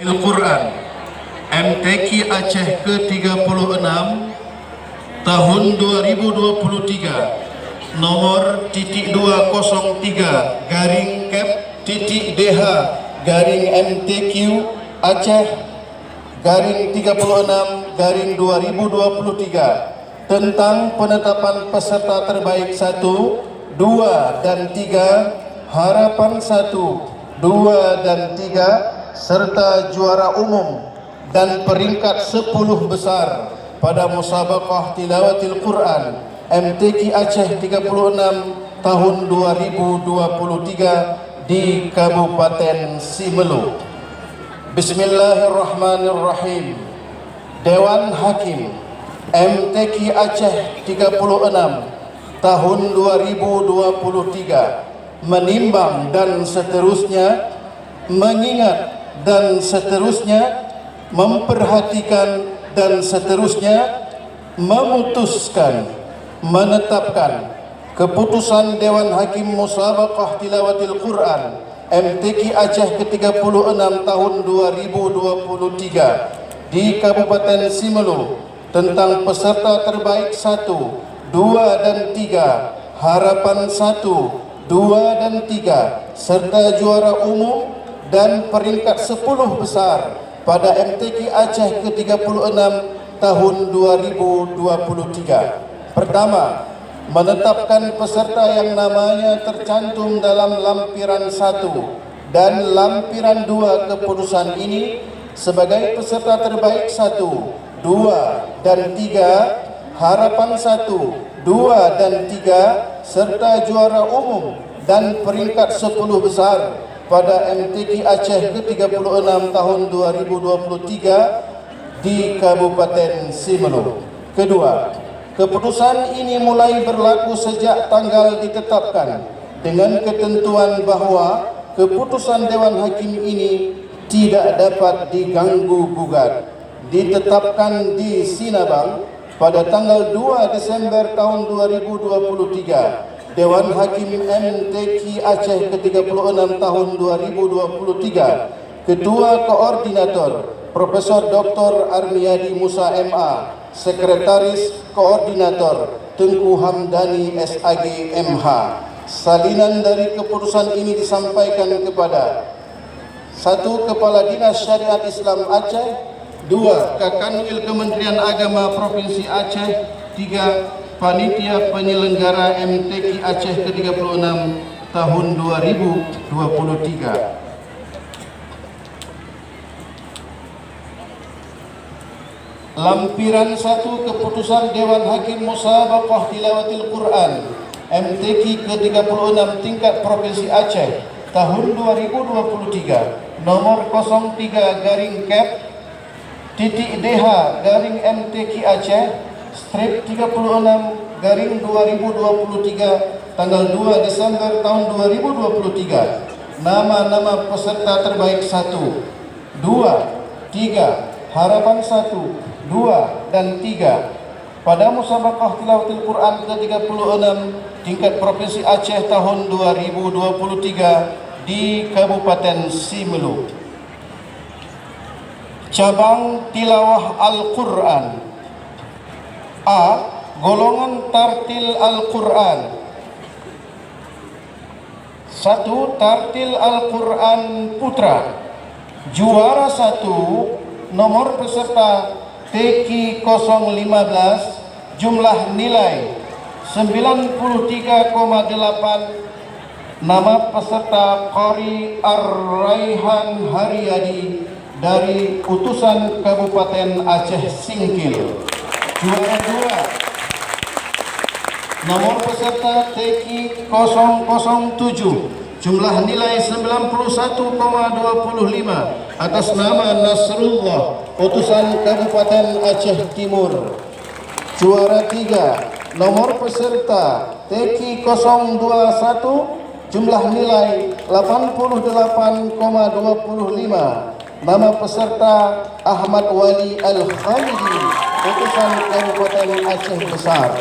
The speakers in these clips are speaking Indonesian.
Tilawatil Quran MTQ Aceh ke-36 tahun 2023 nomor /03-DH-MTQ Aceh /36-2023 tentang penetapan peserta terbaik 1, 2, dan 3, harapan 1, 2, dan 3, serta juara umum dan peringkat 10 besar pada musabaqah tilawatil Quran MTQ Aceh 36 tahun 2023 di Kabupaten Simelu. Bismillahirrahmanirrahim. Dewan Hakim MTQ Aceh 36 tahun 2023 menimbang dan seterusnya, mengingat dan seterusnya, memperhatikan dan seterusnya, memutuskan, menetapkan keputusan Dewan Hakim Musabaqah Tilawatil Quran MTQ Aceh ke-36 tahun 2023 di Kabupaten Simelu tentang peserta terbaik 1, 2, dan 3, harapan 1, 2, dan 3, serta juara umum dan peringkat 10 besar pada MTQ Aceh ke-36 tahun 2023. Pertama, menetapkan peserta yang namanya tercantum dalam lampiran 1 dan lampiran 2 keputusan ini sebagai peserta terbaik 1, 2, dan 3, harapan 1, 2, dan 3, serta juara umum dan peringkat 10 besar pada MTQ Aceh ke-36 tahun 2023 di Kabupaten Simelu. Kedua, keputusan ini mulai berlaku sejak tanggal ditetapkan dengan ketentuan bahwa keputusan Dewan Hakim ini tidak dapat diganggu gugat. Ditetapkan di Sinabang pada tanggal 2 Desember tahun 2023, Dewan Hakim MTQ Aceh ke-36 tahun 2023, Ketua Koordinator Profesor Dr. Armiyadi Musa MA, Sekretaris Koordinator Tengku Hamdani SAG MH. Salinan dari keputusan ini disampaikan kepada 1. Kepala Dinas Syariat Islam Aceh, 2. Kakanwil Kementerian Agama Provinsi Aceh, 3. Panitia Penyelenggara MTQ Aceh ke-36 tahun 2023. Lampiran 1 keputusan Dewan Hakim Musabaqah Tilawatil Quran MTQ ke-36 tingkat Provinsi Aceh tahun 2023 nomor 03-DH-MTQ Aceh strip 36-2023 tanggal 2 Desember tahun 2023. Nama-nama peserta terbaik 1, 2, 3, harapan 1, 2, dan 3 pada musabaqah tilawatil Quran ke-36 tingkat Provinsi Aceh tahun 2023 di Kabupaten Simelu. Cabang tilawah Al-Quran. A. Golongan tartil Al-Quran. 1. Tartil Al-Quran Putra. Juara 1, nomor peserta TQ 015, jumlah nilai 93,8. Nama peserta Qari Ar-Raihan Haryadi dari utusan Kabupaten Aceh Singkil. Juara 2, nomor peserta TQ 007, jumlah nilai 91,25 atas nama Nasrullah, utusan Kabupaten Aceh Timur. Juara 3, nomor peserta TQ 021, jumlah nilai 88,25. Nama peserta Ahmad Wali Al-Khalidi, utusan Kabupaten Aceh Besar.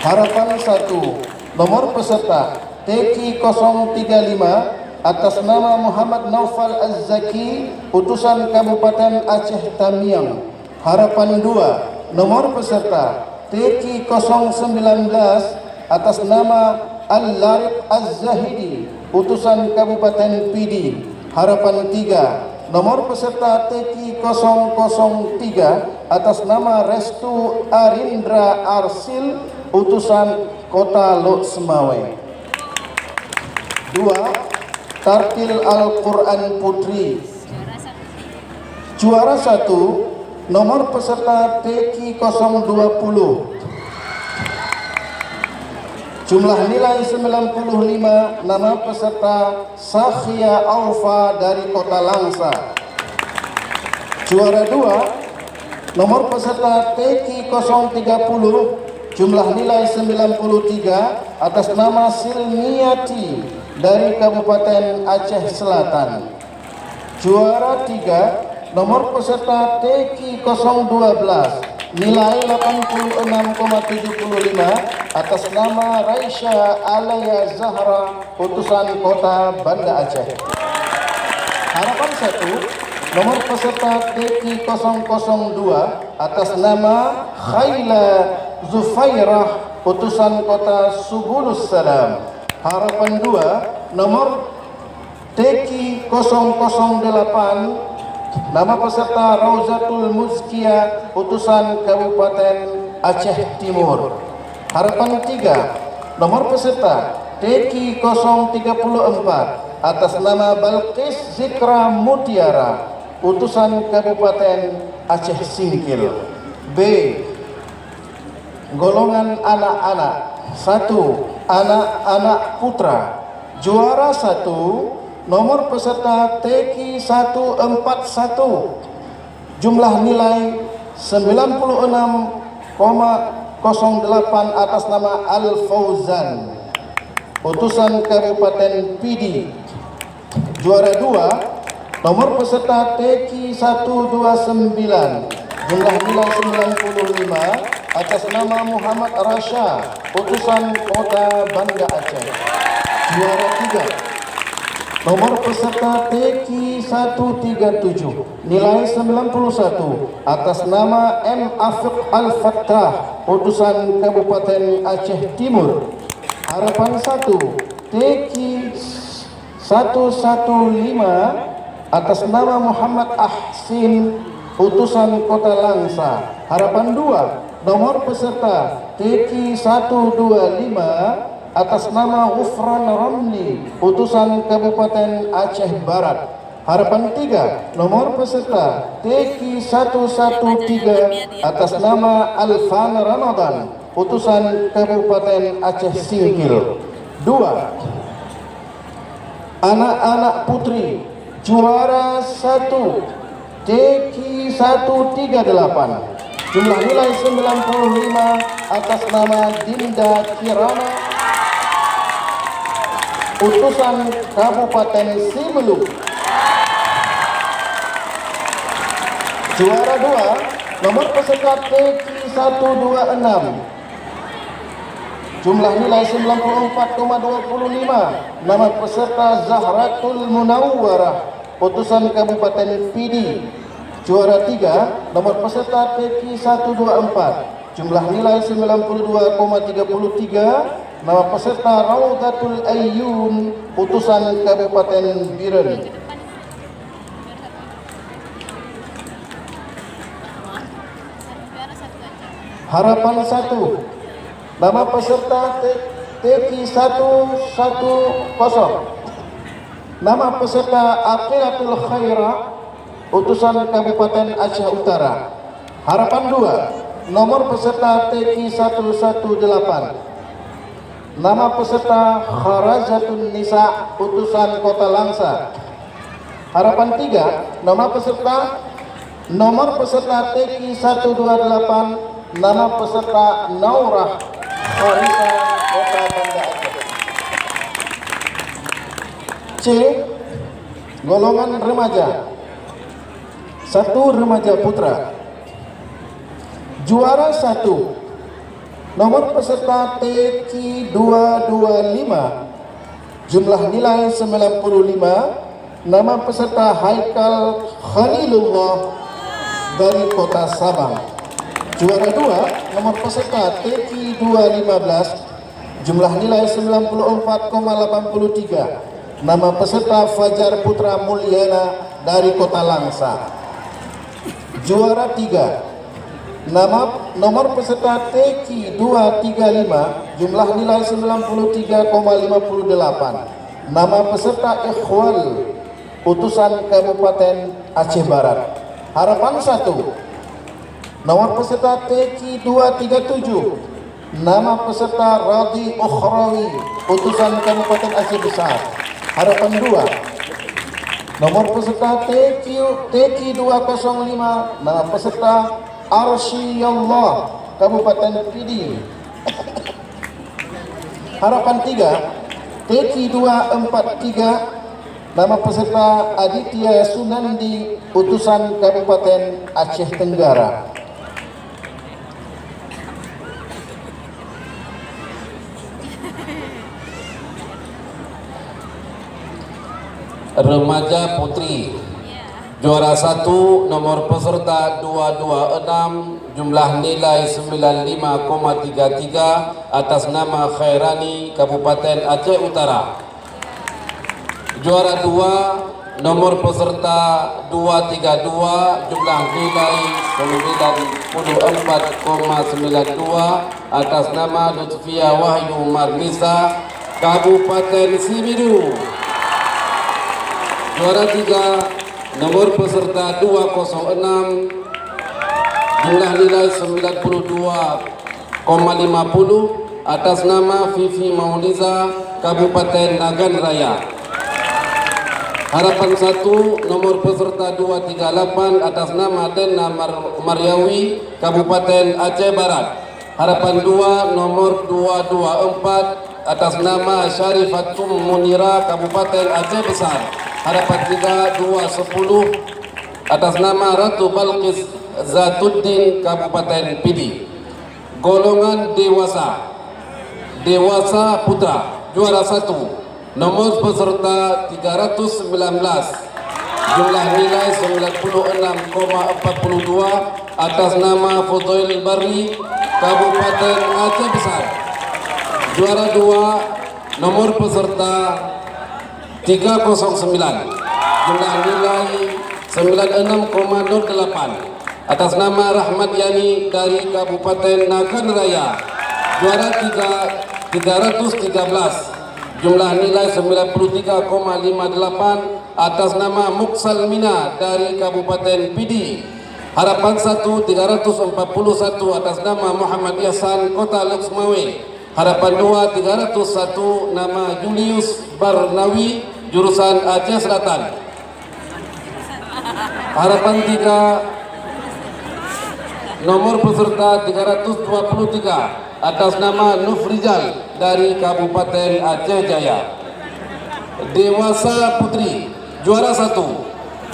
Harapan 1, nomor peserta TQ 035, atas nama Muhammad Naufal Az-Zaki, utusan Kabupaten Aceh Tamiang. Harapan 2, nomor peserta TQ 019 atas nama Al-Larib Az-Zahidi, utusan Kabupaten Pidi. Harapan 3, nomor peserta TQ 003 atas nama Restu Arindra Arsil, utusan Kota Lok Semawe. 2, Tartil Al-Quran Putri. Juara 1, nomor peserta TQ 020. Jumlah nilai 95, nama peserta Safia Aufa dari Kota Langsa. Juara 2, nomor peserta TQ 030, jumlah nilai 93 atas nama Silmiati dari Kabupaten Aceh Selatan. Juara 3, nomor peserta TQ 012, nilai 86,75 atas nama Raisya Alaya Zahra, utusan Kota Banda Aceh. Harapan 1, nomor peserta TQ 002 atas nama Khaila Zufairah, utusan Kota Subulus Salam. Harapan 2, nomor TQ 008, nama peserta Rauzatul Muzkia, utusan Kabupaten Aceh Timur. Harapan 3, nomor peserta TQ 034 atas nama Balqis Zikra Mutiara, utusan Kabupaten Aceh Singkil. B, golongan anak-anak. 1, anak-anak putra. Juara 1, nomor peserta TQ 141, jumlah nilai 96,08 atas nama Al Fauzan, utusan Kabupaten Pidi. Juara 2, nomor peserta TQ 129, jumlah nilai 95 atas nama Muhammad Rasha, utusan Kota Banda Aceh. Juara 3, nomor peserta TQ 137, nilai 91 atas nama M. Afiq Al-Fattah, utusan Kabupaten Aceh Timur. Harapan 1, TQ 115 atas nama Muhammad Ahsin, utusan Kota Langsa. Harapan 2, nomor peserta TQ 125 atas nama Ghufran Ramli, utusan Kabupaten Aceh Barat. Harapan 3, nomor peserta TQ 113 atas nama Alfan Ramadan, utusan Kabupaten Aceh Singkil. 2, anak-anak putri. Juara 1 TQ 138, jumlah nilai 95 atas nama Dinda Kirana, utusan Kabupaten Simeluk. Juara 2, nomor peserta TQ 126, jumlah nilai 94,25, nama peserta Zahratul Munawwarah, utusan Kabupaten Pidi. Juara 3, nomor peserta TQ 124, jumlah nilai 92,33, nama peserta Raudatul Ayyun, utusan Kabupaten Biren. Harapan 1, nama peserta TQ 110, nama peserta Aqilatul Khaira, utusan Kabupaten Aceh Utara. Harapan 2, nomor peserta TQ 118, nama peserta Kharazatun Nisa, utusan Kota Langsa. Harapan 3, nomor peserta TQ 128, nama peserta Naurah Kharisa, Kota Banda Aceh. C, golongan remaja. 1, remaja putra. Juara 1, nomor peserta TQ 225, Jumlah nilai 95. Nama peserta Haikal Khalilullah dari Kota Sabang. Juara 2 nomor peserta Teki 215. Jumlah nilai 94,83. Nama peserta Fajar Putra Mulyana dari Kota Langsa. Juara 3 nomor peserta Teki 235. Jumlah nilai 93,58. Nama peserta Ikhwal utusan Kabupaten Aceh Barat. Harapan 1. Nomor peserta Teki 237. Nama peserta Radhi Ukhrawi utusan Kabupaten Aceh Besar. Harapan 2. Nomor peserta Teki 205. Nama peserta Arsyallah Kabupaten Pidi. Harapan 3. Teki 243. Nama peserta Aditya Sunandi utusan Kabupaten Aceh Tenggara. Remaja putri. Juara 1 nomor peserta 226, jumlah nilai 95,33 atas nama Khairani Kabupaten Aceh Utara. Juara 2 nomor peserta 232, jumlah nilai 94,92 atas nama Lutfia Wahyu Marnisa Kabupaten Sibiru. Juara 3 nomor peserta 206, jumlah nilai 92,50 atas nama Vivi Mauliza Kabupaten Nagan Raya. Harapan 1 nomor peserta 238 atas nama Dena Maryawi Kabupaten Aceh Barat. Harapan 2 nomor 224 atas nama Syarifatum Munira Kabupaten Aceh Besar. Harapan 3 210 atas nama Ratu Balqis Zatuddin Kabupaten Pidi. Golongan dewasa putra. Juara 1 nomor peserta 319, jumlah nilai 96,42 atas nama Fudail Bari Kabupaten Aceh Besar. Juara 2 nomor peserta 309, jumlah nilai 96,08 atas nama Rahmat Yani dari Kabupaten Nagan Raya. Juara 3 313, jumlah nilai 93,58 atas nama Muksal Mina dari Kabupaten Pidi. Harapan 1 341 atas nama Muhammad Yasan Kota Luxmawe. Harapan 2 301 nama Julius Barnawi jurusan Aceh Selatan. Harapan 3 nomor peserta 323 atas nama Nufrizal dari Kabupaten Aceh Jaya. Dewasa putri. Juara 1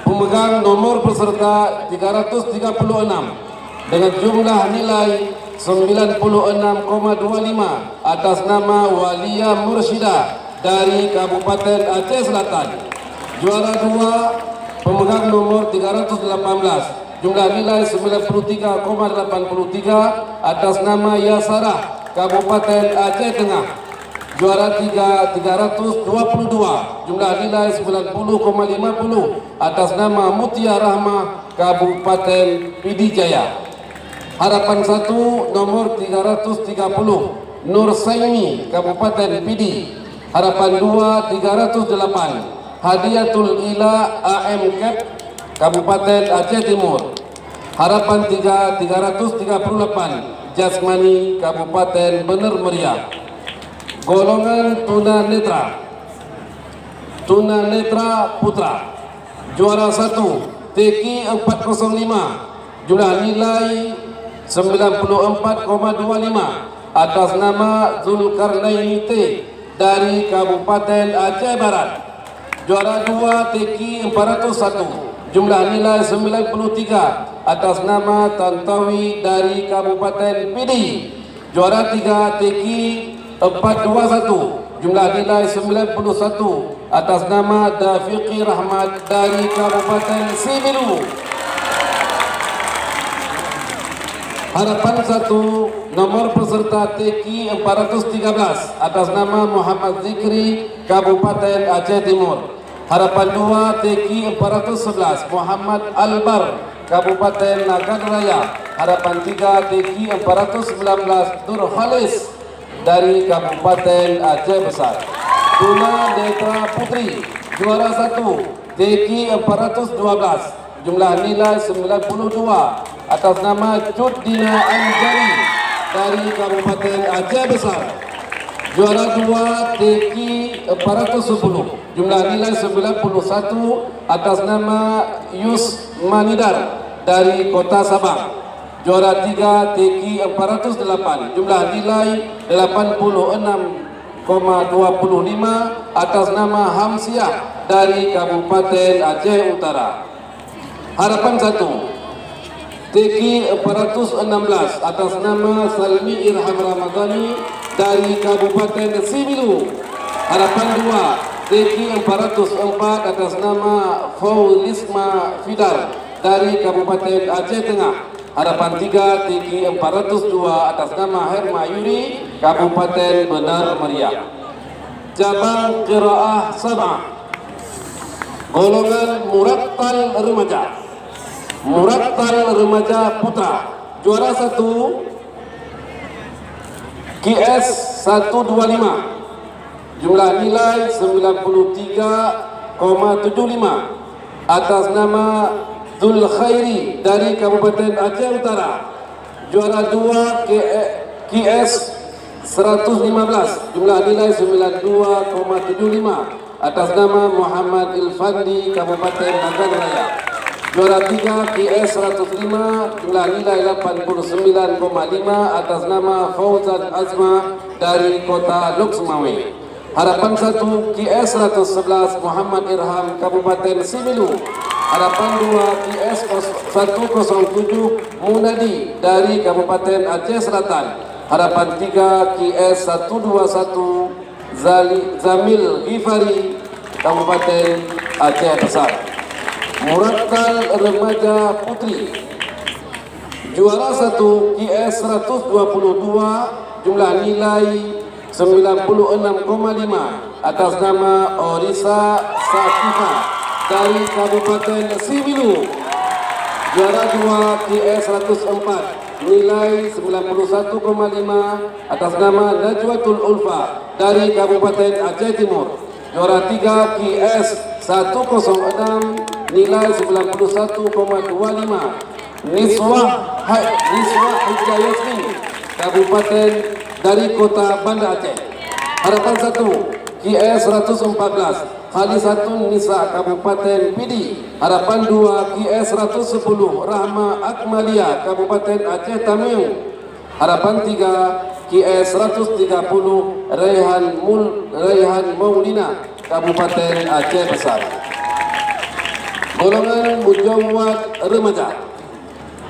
pemegang nomor peserta 336 dengan jumlah nilai 96,25 atas nama Walia Mursyida dari Kabupaten Aceh Selatan. Juara 2 pemegang nomor 318, jumlah nilai 93,83 atas nama Yasarah Kabupaten Aceh Tengah. Juara 3 322, jumlah nilai 90,50 atas nama Mutia Rahma Kabupaten Pidijaya. Harapan 1 nomor 330 Nur Saimi Kabupaten Pidi. Harapan 2 308 Hadiatul Ila AM Cap Kabupaten Aceh Timur. Harapan 3 338 Jasmani Kabupaten Bener Meriah. Golongan tunanetra putra. Juara 1 Teki 405, jumlah nilai 94,25 atas nama Zulkarnaini T dari Kabupaten Aceh Barat. Juara 2 Teki 401, jumlah nilai 93 atas nama Tantawi dari Kabupaten Pidi. Juara 3 Teki 421, jumlah nilai 91 atas nama Dafiqi Rahmat dari Kabupaten Sibilu. Harapan 1, nomor peserta TQ 413 atas nama Muhammad Zikri, Kabupaten Aceh Timur. Harapan 2, TQ 411 Muhammad Albar, Kabupaten Nagan Raya. Harapan 3, TQ 419 Nur Halis dari Kabupaten Aceh Besar. Tuna Netra Putri, juara 1, TQ 412, jumlah nilai 92 atas nama Cuddina Anjari dari Kabupaten Aceh Besar. Juara 2, TQ 410, jumlah nilai 91 atas nama Yus Manidar dari Kota Sabang. Juara 3, TQ 408, jumlah nilai 86,25 atas nama Hamsiah dari Kabupaten Aceh Utara. Harapan 1, TQ 416 atas nama Salmi Irham Ramadhani dari Kabupaten Sibilu. Harapan 2, TQ 404 atas nama Faulisma Fidar dari Kabupaten Aceh Tengah. Harapan 3, TQ 402 atas nama Herma Yuri, Kabupaten Benar Meriah. Cabang Qiraah Sab'ah, golongan Murattal Remaja. Murattal Remaja Putra, juara 1 QS 125, jumlah nilai 93,75 atas nama Zul Khairi dari Kabupaten Aceh Utara. Juara 2 QS 115, jumlah nilai 92,75 atas nama Muhammad Ilfandi, Kabupaten Nagan Raya. Juara 3 QS 105, jumlah nilai 89,5 atas nama Fauzan Azma dari Kota Luxmawe. Harapan 1 QS 111 Muhammad Irham, Kabupaten Sibilu. Harapan 2 QS 107 Munadi dari Kabupaten Aceh Selatan. Harapan 3 QS 121 Zamil Ghifari, Kabupaten Aceh Besar. Murattal Remaja Putri, juara 1 QS 122, jumlah nilai 96,5 atas nama Orisa Sakifa dari Kabupaten Sibilu. Juara 2 QS 104, nilai 91,5 atas nama Najwatul Ulfa dari Kabupaten Aceh Timur. Juara 3 QS 106, nilai 91,25 Niswah Hijayasmin, Kabupaten dari Kota Banda Aceh. Harapan 1 QS 114 Khalisatun Nisa, Kabupaten Pidi. Harapan 2 QS 110 Rahma Akmalia, Kabupaten Aceh Tamiang. Harapan 3 QS 130 Raihan Maulina, Kabupaten Aceh Besar. Golongan Mujawwad Remaja.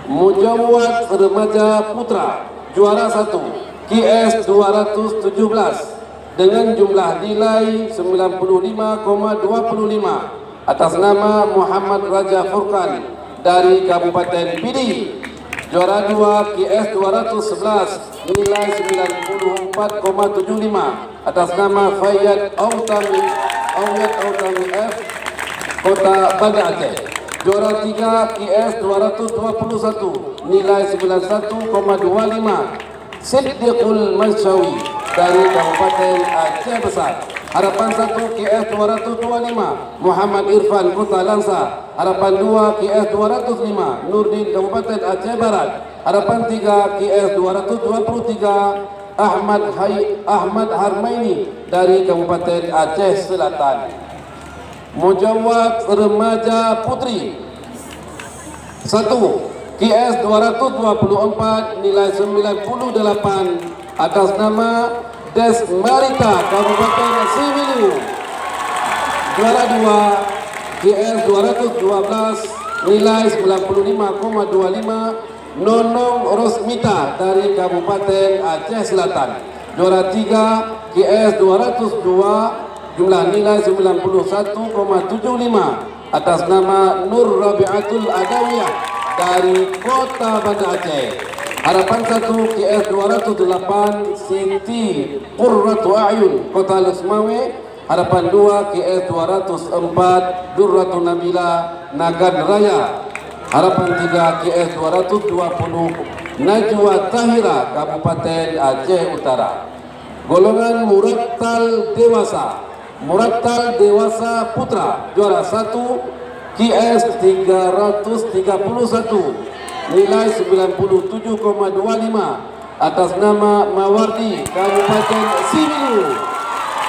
Mujawwad Remaja Putra, juara 1 QS 217 dengan jumlah nilai 95,25 atas nama Muhammad Raja Furqan dari Kabupaten Pidi. Juara 2 QS 211, nilai 94,75 atas nama Fayyad Autami F, Kota Banda Aceh. Juara 3 QS 221, nilai 91,25 Siddiqul Masyawi dari Kabupaten Aceh Besar. Harapan 1 QS 225 Muhammad Irfan, Kota Langsa. Harapan 2 QS 205 Nurdin, Kabupaten Aceh Barat. Harapan 3 QS 223 Ahmad Harmaini dari Kabupaten Aceh Selatan. Mujawwad Remaja Putri 1 QS 224, nilai 98 atas nama Desmarita, Kabupaten Sibilu. Juara 2 QS 212, nilai 95,25 Nonong Rosmita dari Kabupaten Aceh Selatan. Juara 3 QS 202 jumlah nilai 91,75 atas nama Nur Rabiatul Adawiyah dari Kota Banda Aceh. Harapan 1 QS 208 Siti Qurratu A'yun Kota Luxmawe. Harapan 2 QS 204 Durratun Nabila Nagan Raya. Harapan 3 QS 220 Najwa Tahira Kabupaten Aceh Utara. Golongan Murattal Dewasa Putra juara 1 QS 331 nilai 97,25 atas nama Mawardi Kabupaten Sibilu.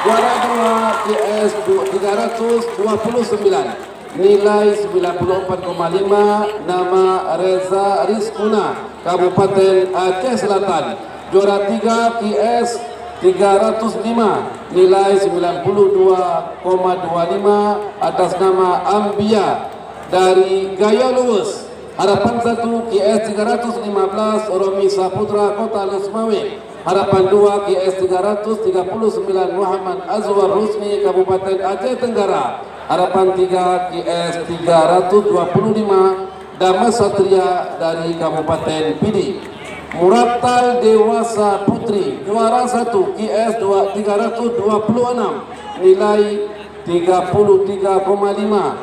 Juara 2 QS 329 nilai 94,5 nama Reza Rizkuna Kabupaten Aceh Selatan. Juara 3 QS 305 nilai 92,25 atas nama Ambia dari Gaya Luwes. Harapan 1 QS 315 Romi Saputra Kota Luxmawe. Harapan 2 QS 339 Muhammad Azwar Rusmi Kabupaten Aceh Tenggara. Harapan 3 QS 325 Damas Satria dari Kabupaten Pidi. Murattal Dewasa Putri juara 1 QS 326 nilai 33,5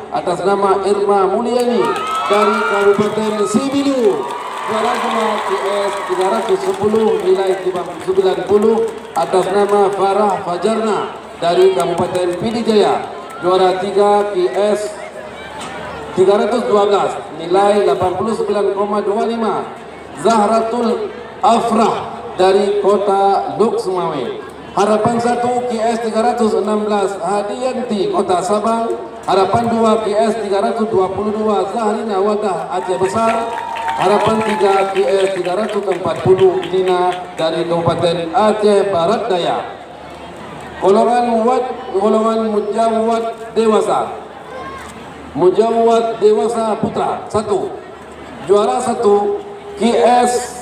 atas nama Irma Mulyani dari Kabupaten Sibilu. Juara 2 QS 310 nilai 90 atas nama Farah Fajarna dari Kabupaten Pidijaya. Juara 3 QS 312 nilai 89,25 Zahratul Afrah dari Kota Luxmawe. Harapan 1 QS 316 Hadiyanti Kota Sabang. Harapan 2 QS 322 Zahrina Wadah Aceh Besar. Harapan 3 QS 340 Dina dari Kabupaten Aceh Barat Daya. Golongan Mujawad Dewasa Putra 1. Juara 1 QS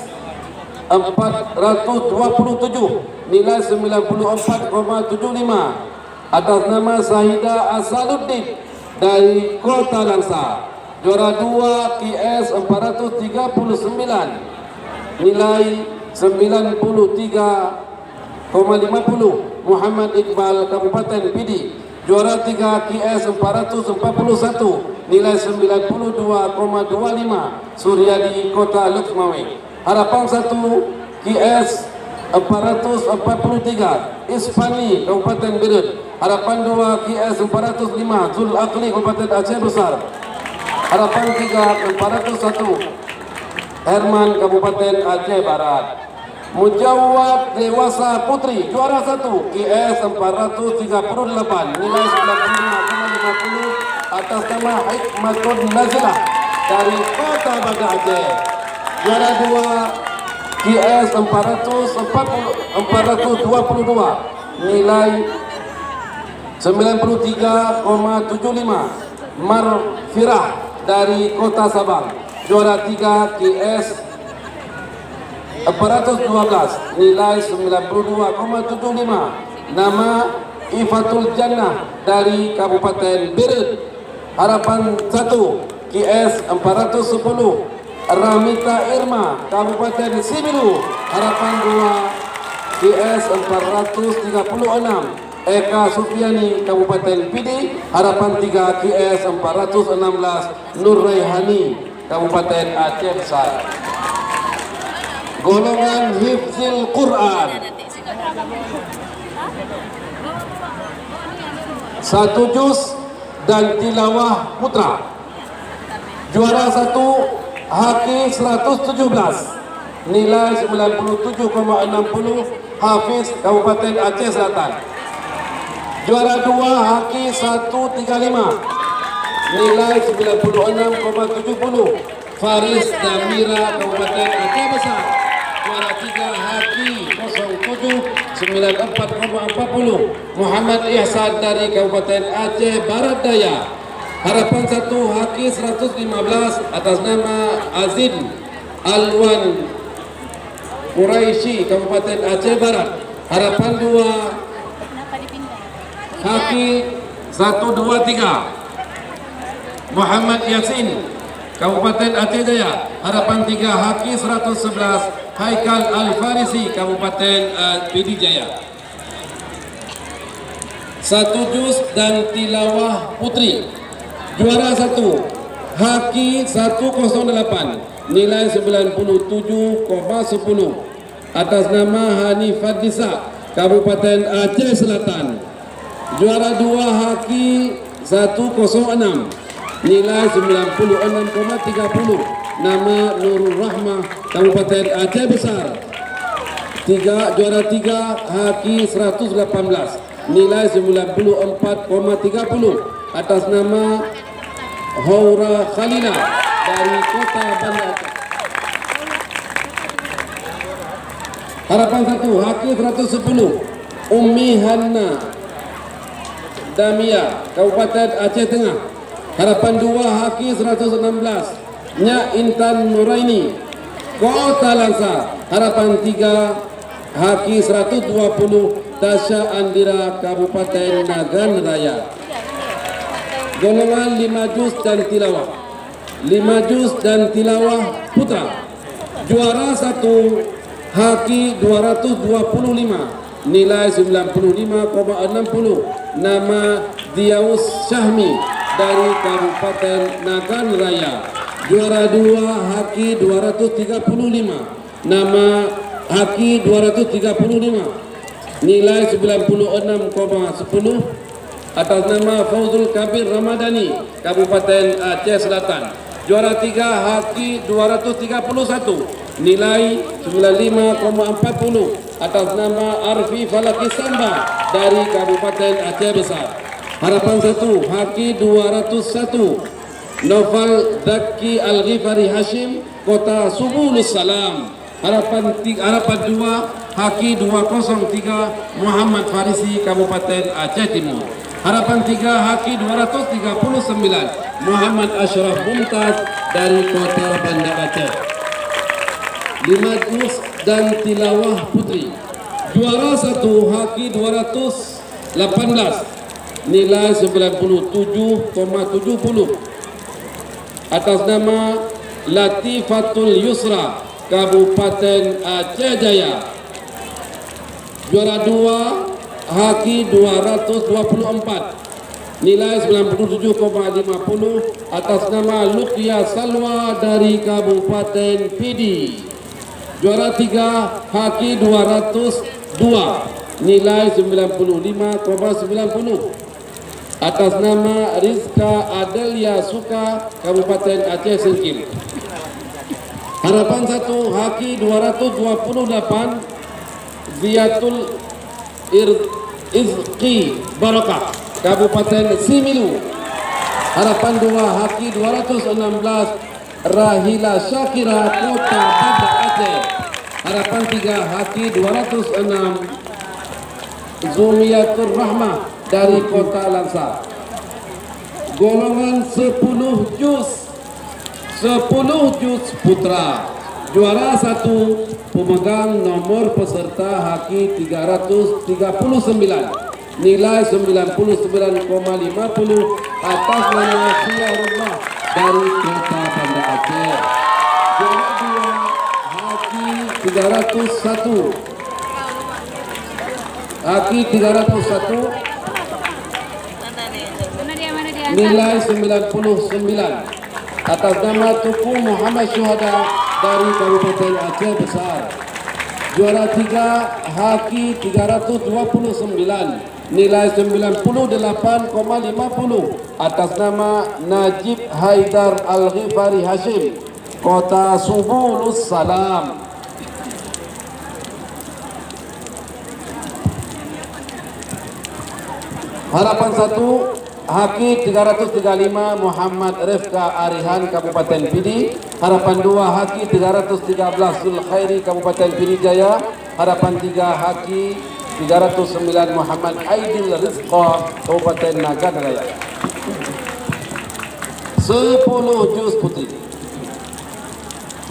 427 nilai 94,75 atas nama Sahida Asaluddin dari Kota Langsa. Juara 2 QS 439 nilai 93,50 Muhammad Iqbal Kabupaten Pidi. Juara 3 QS 441 nilai 92,25 Suryadi Kota Luxmawe. Harapan 1 QS 443 Ispani Kabupaten Berut. Harapan 2 QS 405 Zul Akli Kabupaten Aceh Besar. Harapan 3 401 Herman Kabupaten Aceh Barat. Mujawad Dewasa Putri juara 1 QS 438 nilai 95,50 atas nama Hikmatun Nazilah dari Kota Banda Aceh. Juara 2 QS 422 nilai 93,75 Marfirah dari Kota Sabang. Juara 3 QS 412 nilai 92,75 nama Ifatul Jannah dari Kabupaten Berut. Harapan 1 QS 410 Ramita Irma Kabupaten Sibilu. Harapan 2 QS 436 Eka Sufiani Kabupaten Pidi. Harapan 3 QS 416 Nur Raihani Kabupaten Aceh Besar. Golongan Hifzil Quran 1 juz dan tilawah putra. Juara 1 Haki 117 nilai 97,60 Hafiz Kabupaten Aceh Selatan. Juara 2 Haki 135 nilai 96,70 Faris Damira Kabupaten Aceh Besar. Juara 3 Haki 07 94,40 Muhammad Ihsan dari Kabupaten Aceh Barat Daya. Harapan 1 Haki 115 atas nama Azin Alwan Quraisy Kabupaten Aceh Barat. Harapan 2 Haki 123 Muhammad Yasin Kabupaten Aceh Jaya. Harapan 3 Haki 111 Haikal Al-Farisi Kabupaten PD Jaya. 1 juz dan tilawah putri. Juara 1 Haki 108 nilai 97,10 atas nama Hanifat Disa Kabupaten Aceh Selatan. Juara 2 Haki 106 nilai 96,30 nama Nurul Rahmah Kabupaten Aceh Besar. Juara 3 Haki 118 nilai 94,30 atas nama Haura Khalila dari Kota Banda Aceh. Harapan 1 Haki 110 Ummi Hanna Damia Kabupaten Aceh Tengah. Harapan 2 Haki 116 Nyak Intan Nuraini Kota Langsa. Harapan 3 Haki 120 Tasya Andira Kabupaten Nagan Raya. Golongan 5 juz dan tilawah. 5 juz dan tilawah putra. Juara 1 Haki 225 nilai 95,60 nama Diaus Syahmi dari Kabupaten Nagan Raya. Juara 2 Haki 235 nama Haki 235 nilai 96,10 atas nama Fauzul Kabir Ramadhani Kabupaten Aceh Selatan. Juara 3 Haki 231 nilai 95,40 atas nama Arfi Falaki Samba dari Kabupaten Aceh Besar. Harapan 1 Haki 201 Noval Daki Al-Ghifari Hashim Kota Subulus Salam. Harapan 2 Haki 203 Muhammad Farisi Kabupaten Aceh Timur. Harapan 3 Haki 239 Muhammad Ashraf Mumtaz dari Kota Banda Aceh. 5 juz dan tilawah putri. Juara 1 Haki 218 nilai 97,70 atas nama Latifatul Yusra Kabupaten Aceh Jaya. Juara 2 Haki 224 nilai 97,50 atas nama Luqya Salwa dari Kabupaten Pidi. Juara 3 Haki 202 nilai 95,90 atas nama Rizka Adelia Suka Kabupaten Aceh Singkil. Harapan 1 Haki 228 Ziyatul Izqi Barakah Kabupaten Similu. Harapan 2 Haki 216 Rahila Syakira Kota Banda Aceh. Harapan 3 Haki 206 Zumiyatur Rahmah dari Kota Langsa. Golongan 10 juz putra. Juara 1 pemegang nomor peserta Haki 339 nilai 99,50 atas nama Syiarullah dari Kota Banda Aceh. Juara 2 Haki 301 nilai 99 atas nama Tuku Muhammad Syuhada dari Kabupaten Aceh Besar. Juara 3 Haki 329 nilai 98,50 atas nama Najib Haidar Al-Ghifari Hashim Kota Subulus Salam. Harapan 1 Haki 335 Muhammad Rifka Arihan Kabupaten Pidi. Harapan 2 Haki 313 Zulkhairi Kabupaten Pidi Jaya. Harapan 3 Haki 309 Muhammad Aidil Rizqa Kabupaten Nagan Raya. 10 juz putri.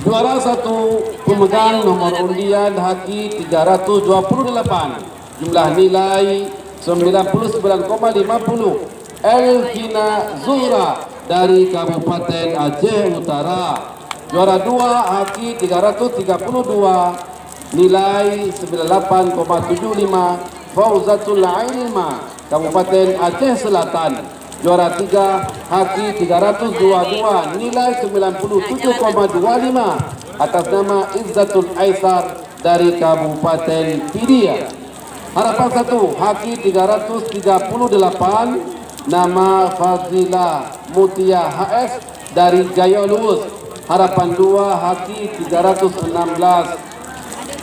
Juara 1 pemegang nomor undian haki 328, jumlah nilai 99,50, Elvina Zuhra dari Kabupaten Aceh Utara. Juara 2 haki 332, nilai 98,75, Fauzatul Ailma Kabupaten Aceh Selatan. Juara 3 haki 322, nilai 97,25, atas nama Izzatul Aisar dari Kabupaten Pidia. Harapan 1 haki 338, nama Fazila Mutia HS dari Jaya Luwus. Harapan 2 haki 316,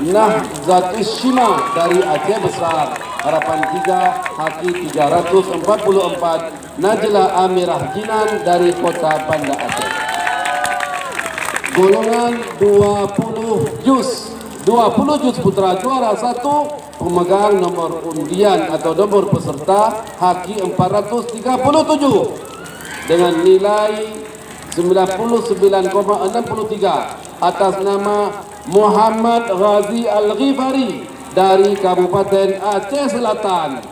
Nahzat Ishima dari Aceh Besar. Harapan 3 haki 344, Najla Amirah Jinan dari Kota Banda Aceh. Golongan 20 juz putra. Juara 1 pemegang nomor undian atau nomor peserta haki 437 dengan nilai 99,63, atas nama Muhammad Ghazi Al-Ghifari dari Kabupaten Aceh Selatan.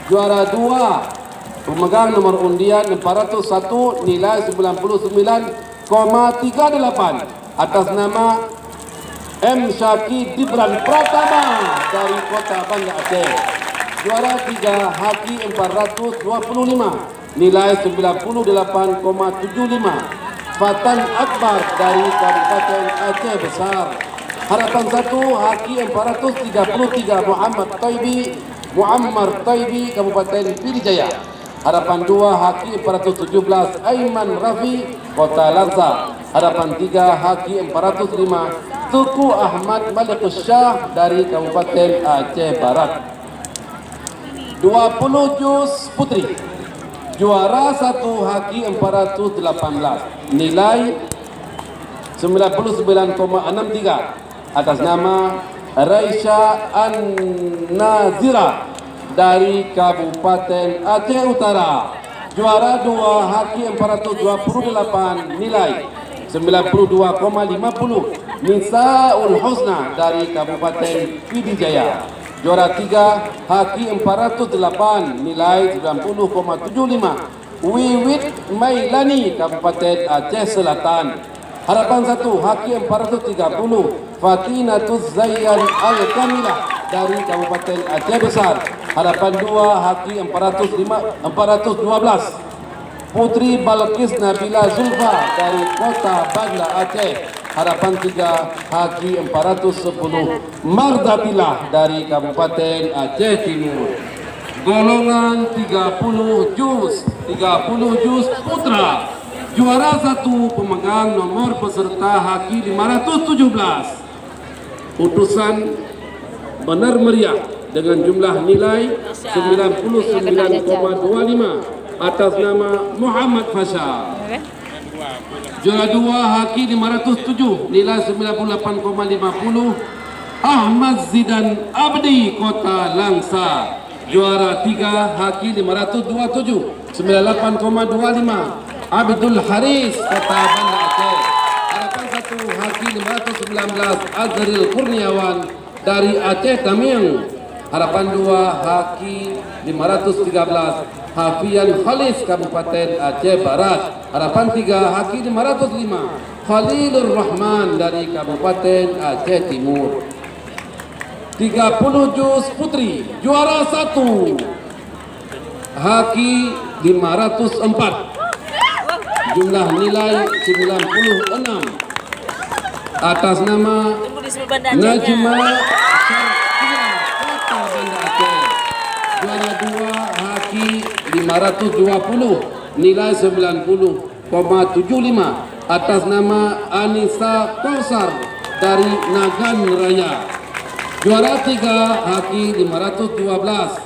Juara 2 pemegang nomor undian 401, nilai 99,38, atas nama M. Syaki Dibran Pratama dari Kota Banda Aceh. Juara 3 haki 425, nilai 98,75, Fatan Akbar dari Kabupaten Aceh Besar. Harapan 1 haki 433, Muammar Taibi Kabupaten Pidijaya. Harapan 2 haki 417, Aiman Rafi Kota Langsa. Harapan 3 haki 405, Tuku Ahmad Malik Syah dari Kabupaten Aceh Barat. 20 juz putri. Juara 1 haki 418, nilai 99,63, atas nama Raisya An-Nazira dari Kabupaten Aceh Utara. Juara 2 haki 428, nilai 92,50, Nisaul Husna dari Kabupaten Pidijaya. Juara 3 haki 408, nilai 90,75, Wiwit Mailani Kabupaten Aceh Selatan. Harapan 1 haki 430, Fatinatuz Zayyan Al-Kamilah dari Kabupaten Aceh Besar. Harapan 2 haki 412, Putri Balkis Nabila Zulfa dari Kota Banda Aceh. Harapan 3 haki 410, Mardatilah dari Kabupaten Aceh Timur. Golongan 30 juz putra. Juara 1 pemegang nomor peserta haki 517, putusan benar meriah dengan jumlah nilai 99,25, atas nama Muhammad Fasha. Juara 2 haki 507, nilai 98,50, Ahmad Zidan Abdi Kota Langsa. Juara 3 haki 527, 98,25, Abdul Haris Kota Banda Aceh. Harapan 1 haki 519, Azril Kurniawan dari Aceh Tamiang. Harapan 2 haki 513, Hafian Khalis Kabupaten Aceh Barat. Harapan 3 haki 505, Khalilur Rahman dari Kabupaten Aceh Timur. 30 juz putri. Juara 1 haki 504, jumlah nilai 96, atas nama Najma Syarqiyah Kota Banda Aceh. Juara 2 haki 520, nilai 90,75, atas nama Anissa Kausar dari Nagan Raya. Juara 3 haki 512,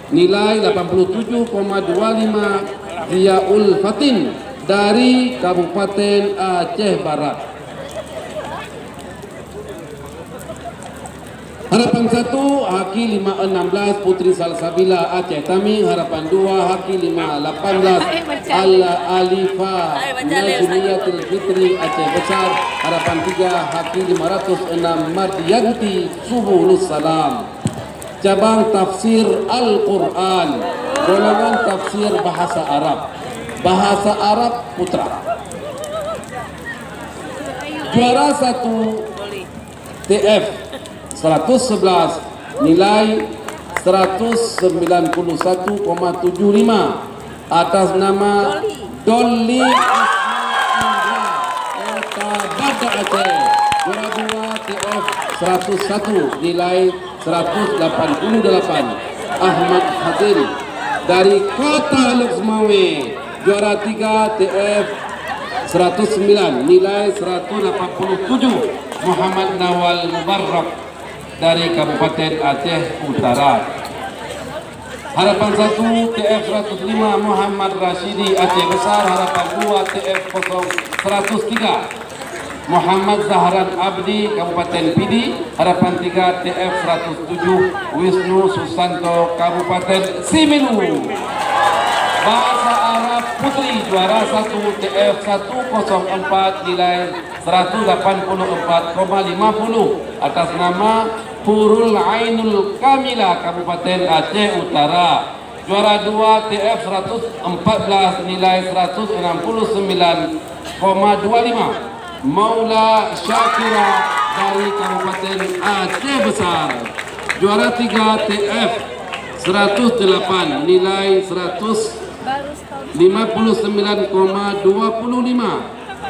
nilai 87,25, Ziaul Fatin dari Kabupaten Aceh Barat. Harapan 1 Haki 516 Putri Salsabila Aceh Tami. Harapan 2 Haki 518 Alifa Nazmiyatul Fitri Aceh Besar. Harapan 3 Haki 506 Mardiyanti Suhulus Salam. Cabang tafsir Al-Quran, golongan tafsir bahasa Arab, bahasa Arab putra. Juara 1 TF 111 nilai 191,75 atas nama Dolly Kota Aceh. Juara 2 TF 101 nilai 188 Ahmad Hazim dari Kota Luxmawe. Juara 3 TF 109 nilai 187 Muhammad Nawal Mubarak dari Kabupaten Aceh Utara. Harapan 1 TF 105 Muhammad Rashidi Aceh Besar. Harapan 2 TF 103 Muhammad Zahran Abdi Kabupaten Pidi. Harapan 3 TF 107 Wisnu Susanto Kabupaten Similu. Bahasa Arab Putri juara 1 TF 104 nilai 184,50 atas nama Hurul Ainul Kamila Kabupaten Aceh Utara. Juara 2 TF 114 nilai 169,25 Maula Syakira dari Kabupaten Aceh Besar. Juara 3 TF 108 nilai 159,25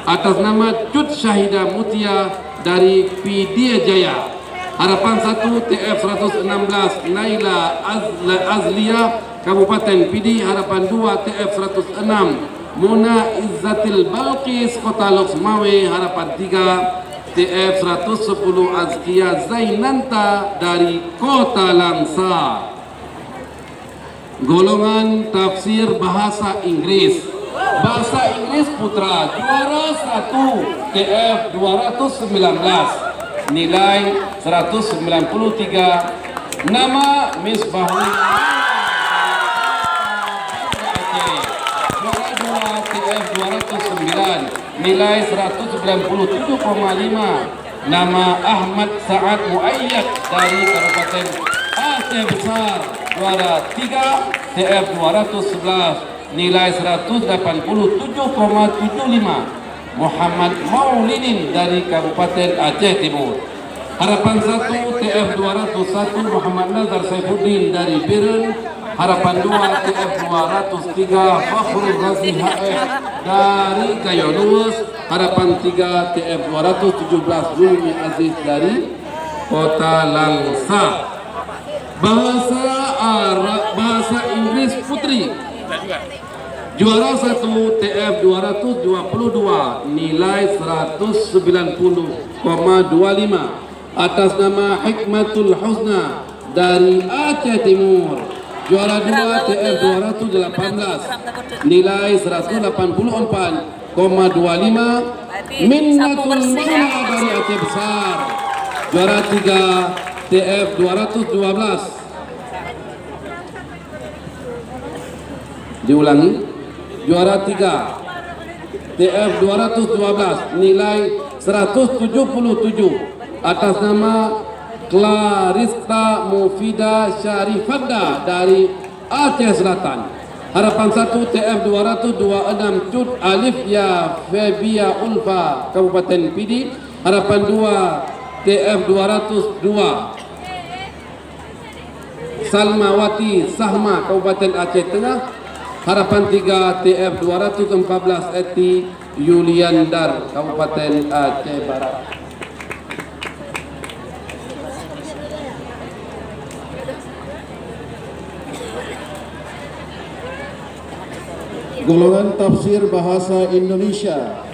atas nama Cut Syahida Mutia dari Pidia Jaya. Harapan 1 TF 116 Naila Azlia Kabupaten Pidi. Harapan 2 TF 106 Muna Izzatil Balqis Kota Luxmawe. Harapan 3 TF 110 Azkia Zainanta dari Kota Langsa. Golongan tafsir bahasa Inggris. Bahasa Inggris putra juara 1 TF 219 nilai 193 nama Misbahul. Juara 2 TF 209 nilai 197,5 nama Ahmad Saad Muayyad dari Kabupaten Aceh Besar. Juara 3 TF 211 nilai 187,75 Muhammad Maulidin dari Kabupaten Aceh Timur. Harapan 1 TF 201 Muhammad Nazar Saifuddin dari Biren. Harapan 2 TF 203 Fakhrul Razi HF dari Kayonus. Harapan 3 TF 217 Zulmi Aziz dari Kota Langsa. Bahasa Arab, bahasa Inggris putri juara 1 TF 222 nilai 190,25 atas nama Hikmatul Husna dari Aceh Timur. Juara 2 TF 218 nilai 184,25 Minnatul Maula dari Aceh Besar. Juara 3 TF 212 diulangi. Juara 3 TF 212 nilai 177 atas nama Clarista Mufida Syarifada dari Aceh Selatan. Harapan 1 TF 226 Cut Alif Ya Febia Ulfa Kabupaten Pidi. Harapan 2 TF 202 Salmawati Sahma Kabupaten Aceh Tengah. Harapan 3 TF 214 Eti Yuliandar Kabupaten Aceh Barat. Golongan tafsir bahasa Indonesia.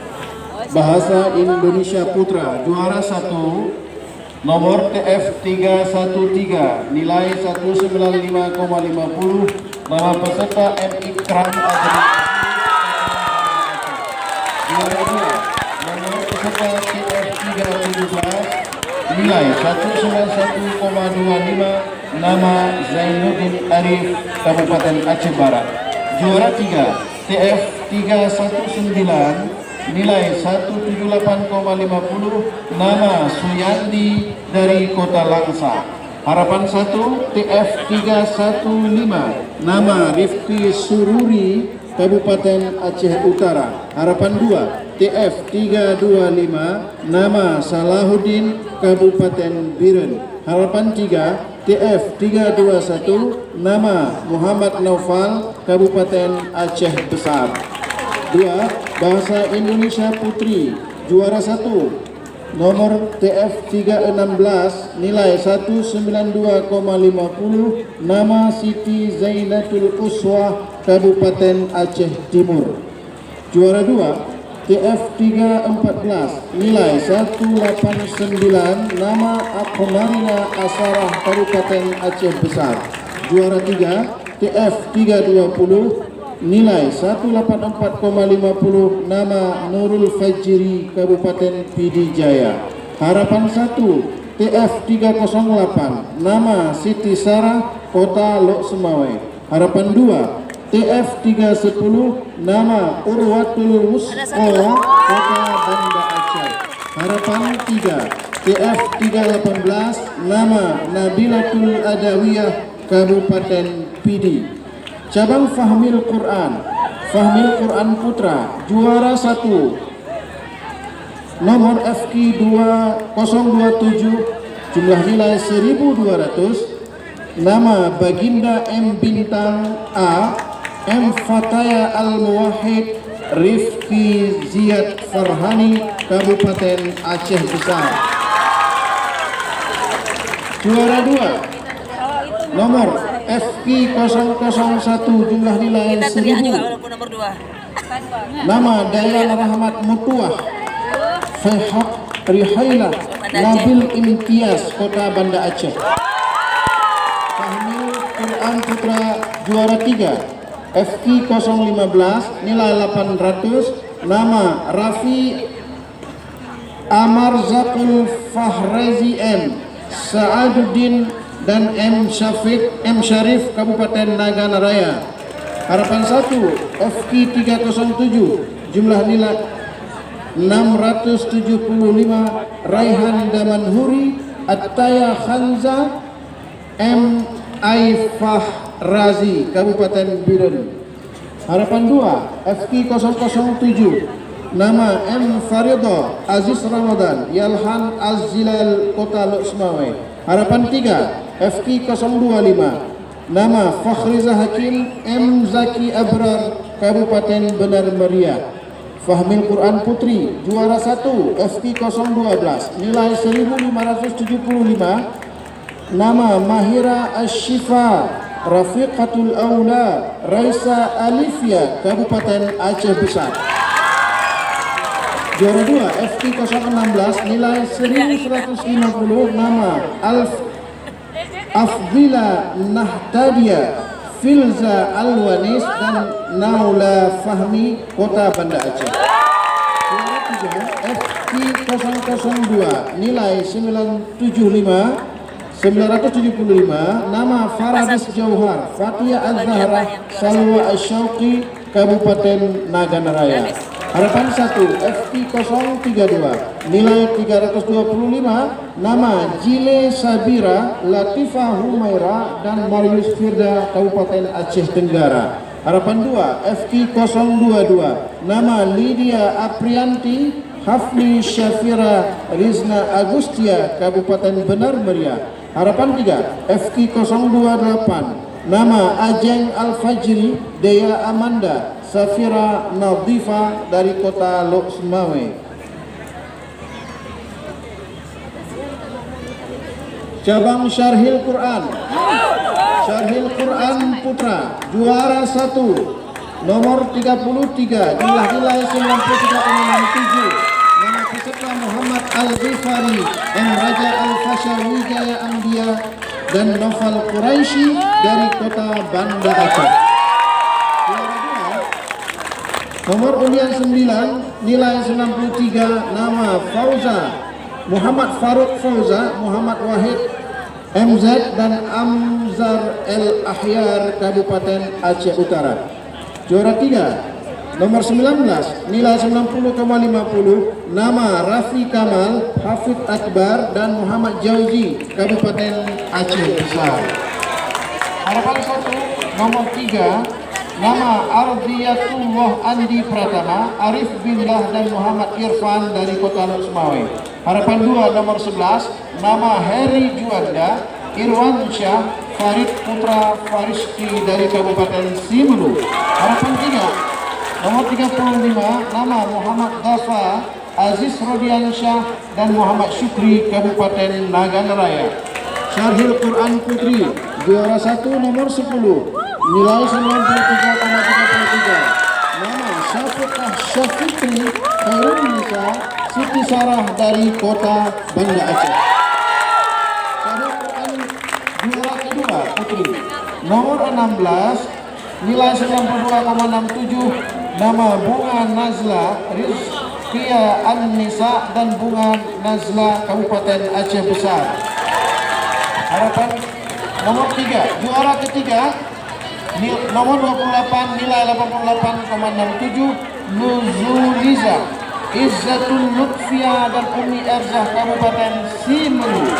Bahasa Indonesia Putra juara 1 nomor TF 313 nilai 195,50 nama peserta M. Ikram Azri. Juara 2 nomor peserta TF 317 nilai 191,25, nama Zainuddin Arif, Kabupaten Aceh Barat. Juara 3 TF 319, nilai 178,50, nama Suyandi dari Kota Langsa. Harapan 1 TF 315, nama Rifki Sururi, Kabupaten Aceh Utara. Harapan 2 TF 325, nama Salahuddin, Kabupaten Biren. Harapan 3 TF 321, nama Muhammad Naufal, Kabupaten Aceh Besar. 2. Bahasa Indonesia Putri, juara 1, nomor TF 316, nilai 192,50, nama Siti Zainatul Uswah, Kabupaten Aceh Timur. Juara 2 TF 314, nilai 189, nama Akhomarina Asarah, Kabupaten Aceh Besar. Juara 3 TF 320, nilai 184,50, nama Nurul Fajri, Kabupaten Pidijaya. Harapan 1 TF 308, nama Siti Sarah, Kota Lok Semawe. Harapan 2 TF 310, nama Urwatul Wusqa, Kota Banda Aceh. Harapan 3 TF 318, nama Nabilatul Adawiyah, Kabupaten Pidi. Cabang Fahmil Quran Putra, juara 1, nomor FQ 2027, jumlah nilai 1200, nama Baginda M Bintang A, M Fataya Al-Muwahhid, Rifki Ziyad Farhani, Kabupaten Aceh Besar. Juara 2, nomor FQ 001, jumlah nilai 1000, nama Dayan Rahmat Mutuah, Fehak Rihailah, Nabil Imtiaz, Kota Banda Aceh. Fahmil Quran Putra, juara 3, FQ 015, nilai 800, nama Rafi Amar Zakul Fahrazi M, Sa'aduddin dan M Syarif, Kabupaten Nagana Raya. Harapan 1 FQ 307, jumlah nilai 675, Raihan Damanhuri, Attaya Khanza, M Aifah Razi, Kabupaten Biren. Harapan 2 FQ 007, nama M Farido Aziz Ramadan, Yalhan Az-Zilal, Kota Lok Semawe. Harapan 3 FQ 025, nama Fakhriza Hakim M Zaki Abrar, Kabupaten Benar Meriah. Fahmil Quran Putri, juara 1, FQ 012, nilai 1575, nama Mahira Ashifa Rafiqatul Aula, Raisa Alifia, Kabupaten Aceh Besar. Juara 2 FQ 016, nilai 1150, nama Afdila Nahtadia, Filza Alwanis dan Naula Fahmi, Kota Banda Aceh. Juara 3 FQ 002, nilai 975, nama Faradis Jauhar, Fatia Al-Zahra, Salwa Asyauqi, Kabupaten Nagana Raya. Harapan 1 FQ 032, nilai 325, nama Jile Sabira, Latifah Humaira dan Marius Firda, Kabupaten Aceh Tenggara. Harapan 2 FQ 022, nama Lydia Aprianti, Hafni Syafira Rizna Agustia, Kabupaten Benar Meriah. Harapan 3 FQ 028, nama Ajeng Al-Fajri, Dea Amanda, Safira Nadifa dari Kota Lok Semawe. Cabang Syarhil Quran Putra, juara 1, nomor 33, jumlah nilai 93,67, nama peserta Muhammad Al-Ghifari, M Raja Al-Fashawi Jaya Ambia dan Noval Quraisy dari Kota Banda Aceh. Nomor undian 9, nilai 93, nama Fauza Muhammad Faruk Fauza, Muhammad Wahid MZ dan Amzar El Ahyar Kabupaten Aceh Utara. Juara 3 nomor 19 nilai 90,50 nama Rafi Kamal, Hafid Akbar dan Muhammad Jauzi Kabupaten Aceh Besar. Harapan 1 nomor 3 nama Ardiyatullah Andi Pratama, Arif Billah dan Muhammad Irfan dari Kota Loksmawe. Harapan 2 nomor 11 nama Heri Juanda, Irwan Syah, Farid Putra Fariski dari Kabupaten Simelu. Harapan 3 nomor 35 nama Muhammad Dafa, Aziz Rodian Syah dan Muhammad Syukri Kabupaten Nagan Raya. Syarhil Quran Putri juara 1 nomor 10 nilai 93,33 nama Syafiqah Syafikri Khairul Nisa Siti Sarah dari Kota Banda Aceh. Syarhil Quran juara kedua Putri nomor 16 nilai 92,67 nama Bunga Nazla Rizkia An-Nisa dan Bunga Nazla Kabupaten Aceh Besar. Harapan nomor 3 juara ketiga nomor 28 nilai 88,67 Nuzuliza Izzatul Lutfia dan Umi Erzah Kabupaten Simelu.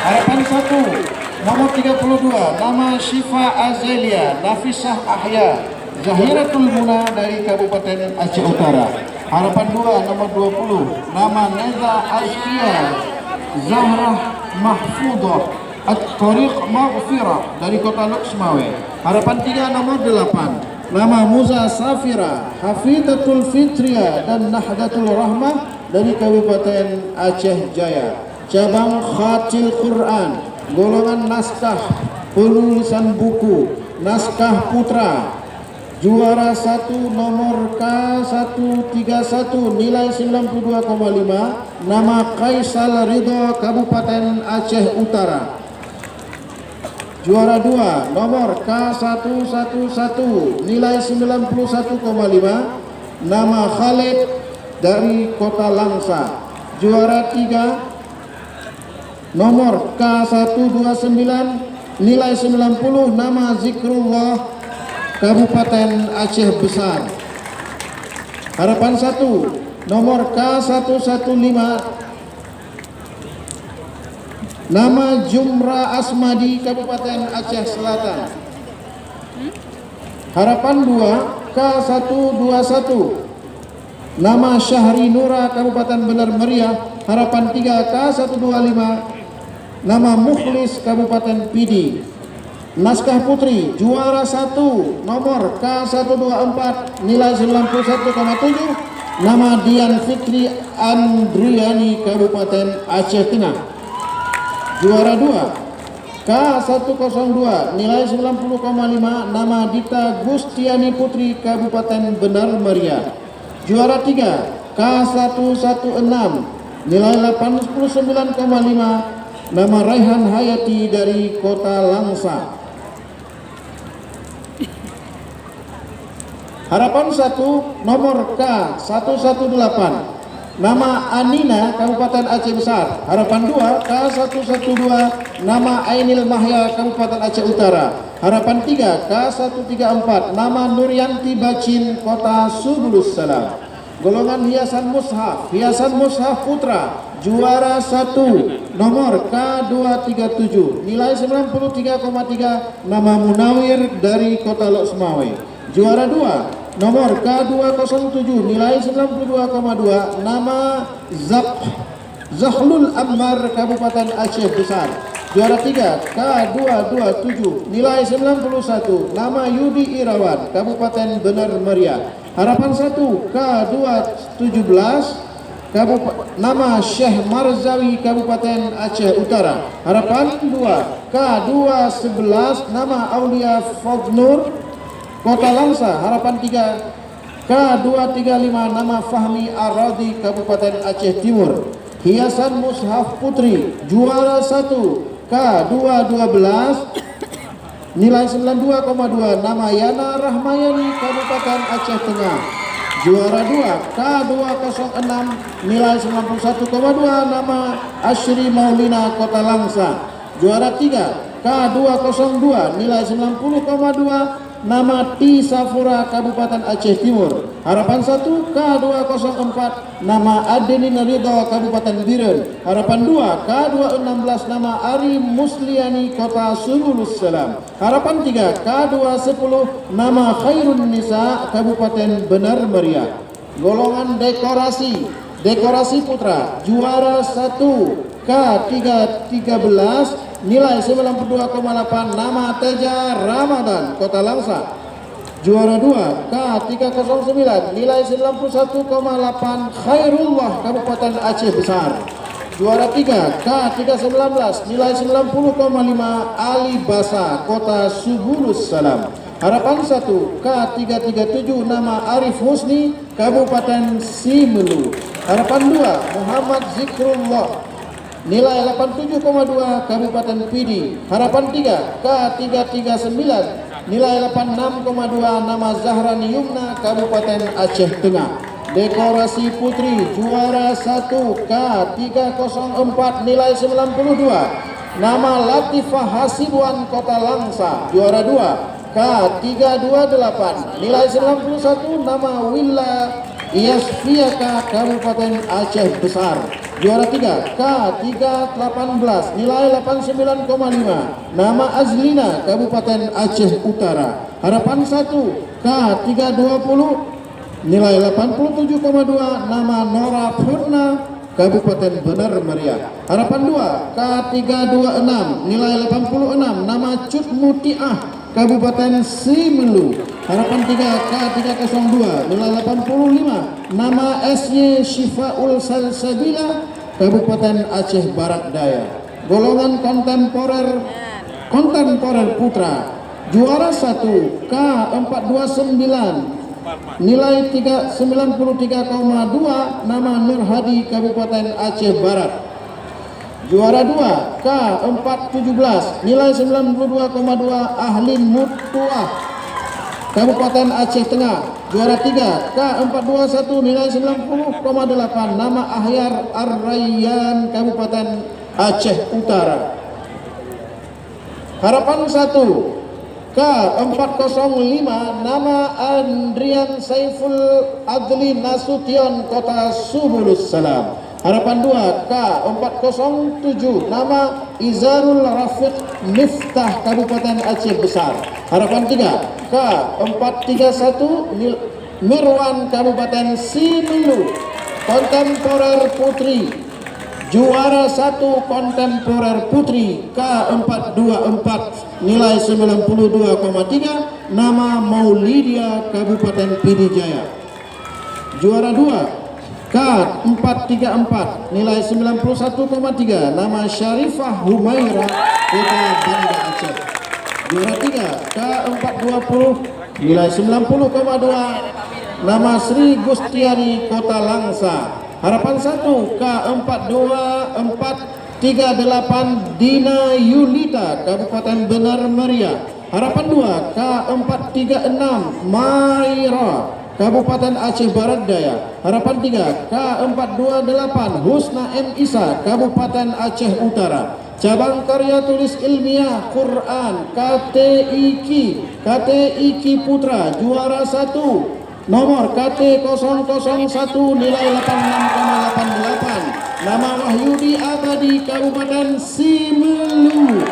Harapan 1 nomor 32 nama Syifa Azelia Nafisah Ahya Zahiratul Muna dari Kabupaten Aceh Utara. Harapan 2 nomor 20 nama Neza Azkia Zahrah Mahfudah At-Tariq Maghfirah dari Kota Loksmawe. Harapan 3 nomor 8 nama Muza Safira Hafidatul Fitria dan Nahdatul Rahmah dari Kabupaten Aceh Jaya. Cabang Khatil Quran, golongan naskah, penulisan buku, naskah putra. Juara 1 nomor K131 nilai 92,5 nama Kaisal Ridho Kabupaten Aceh Utara. Juara 2 nomor K111 nilai 91,5 nama Khalid dari Kota Langsa. Juara 3 nomor K129 nilai 90 nama Zikrullah Kabupaten Aceh Besar. Harapan 1 nomor K115 nama Jumra Asmadi Kabupaten Aceh Selatan. Harapan 2 K121 nama Syahri Nura Kabupaten Benar Meriah. Harapan 3 K125 nama Mukhlis Kabupaten Pidi. Naskah Putri juara 1 nomor K124 nilai 91,7 nama Dian Fitri Andriani Kabupaten Aceh Tengah. Juara 2 K102 nilai 90,5 nama Dita Gustiani Putri Kabupaten Benar Meriah. Juara 3 K116 nilai 89,5 nama Raihan Hayati dari Kota Langsa. Harapan 1 nomor K118 nama Anina Kabupaten Aceh Besar. Harapan 2 K112 nama Ainil Mahya Kabupaten Aceh Utara. Harapan 3 K134 nama Nuryanti Bacin Kota Subulus Salam. Golongan hiasan mushaf putra juara 1 nomor K237 nilai 93,3 nama Munawir dari Kota Loksmawe. Juara 2 nomor K207 nilai 92,2 nama Zahlul Ammar Kabupaten Aceh Besar. Juara 3 K227 nilai 91 nama Yudi Irawan Kabupaten Benar Meriah. Harapan 1 K217 nama Syekh Marzawi Kabupaten Aceh Utara. Harapan 2 K211 nama Aulia Fadnur Kota Langsa. Harapan 3 K235 nama Fahmi Aradi Kabupaten Aceh Timur. Hiasan mushaf putri juara 1 K212 nilai 92,2 nama Yana Rahmayani Kabupaten Aceh Tengah. Juara 2 K206 nilai 91,2 nama Asyri Maulina Kota Langsa. Juara 3 K202 nilai 90,2 nama T Safura Kabupaten Aceh Timur. Harapan 1 K204 nama Adenin Ridho Kabupaten Biren. Harapan 2 K216 nama Ari Musliani Kota Subulus Salam. Harapan 3 K210 nama Khairun Nisa Kabupaten Benar Meriah. Golongan dekorasi putra juara 1 K313 nilai 92,8 nama Teja Ramadan Kota Langsa. Juara 2 K309 nilai 91,8 Khairullah Kabupaten Aceh Besar. Juara 3 K319 nilai 90,5 Ali Basa Kota Subulus Salam. Harapan 1 K337 nama Arif Husni Kabupaten Simelu. Harapan 2 Muhammad Zikrullah nilai 87,2 Kabupaten Pidi. Harapan 3 K339 nilai 86,2 nama Zahrani Yumna Kabupaten Aceh Tengah. Dekorasi putri juara 1 K304 nilai 92 nama Latifah Hasibuan Kota Langsa. Juara 2 K328 nilai 91 nama Willa Yasfiaka Kabupaten Aceh Besar. Juara 3 K318 nilai 89,5 nama Azlina Kabupaten Aceh Utara. Harapan 1 K320 nilai 87,2 nama Nora Purna Kabupaten Benar Meriah. Harapan 2 K326 nilai 86 nama Cut Mutiah Kabupaten Simelu. Harapan 3 K302 nilai 85 nama SY Syifaul Salsabila Kabupaten Aceh Barat Daya. Golongan kontemporer putra juara 1 K429 nilai 93,2 nama Nur Hadi Kabupaten Aceh Barat. Juara 2 K417 nilai 92,2 Ahlin Mutuah Kabupaten Aceh Tengah. Juara 3 K421 nilai 90,8 nama Ahyar Ar-Rayyan Kabupaten Aceh Utara. Harapan 1 K405 nama Andrian Saiful Adli Nasution Kota Subulus Salam. Harapan 2 K407 nama Izarul Rafiq Miftah Kabupaten Aceh Besar. Harapan 3 K431 Mirwan Kabupaten Simelu. Kontemporer putri juara 1 kontemporer putri K424 nilai 92,3 nama Maulidia Kabupaten Pidijaya. Juara 2 K434 nilai 91,3 nama Syarifah Humaira Kota Banda Aceh. Juara 3 K420 nilai 90,2 nama Sri Gustiani Kota Langsa. Harapan 1 K42438 Dina Yulita Kabupaten Benar Meriah. Harapan 2 K436 Maira Kabupaten Aceh Barat Daya. Harapan 3 K428 Husna M. Isa Kabupaten Aceh Utara. Cabang karya tulis ilmiah Quran KTIK Putra juara 1 nomor KT001 nilai 86,88 nama Wahyudi Abadi Kabupaten Simelu.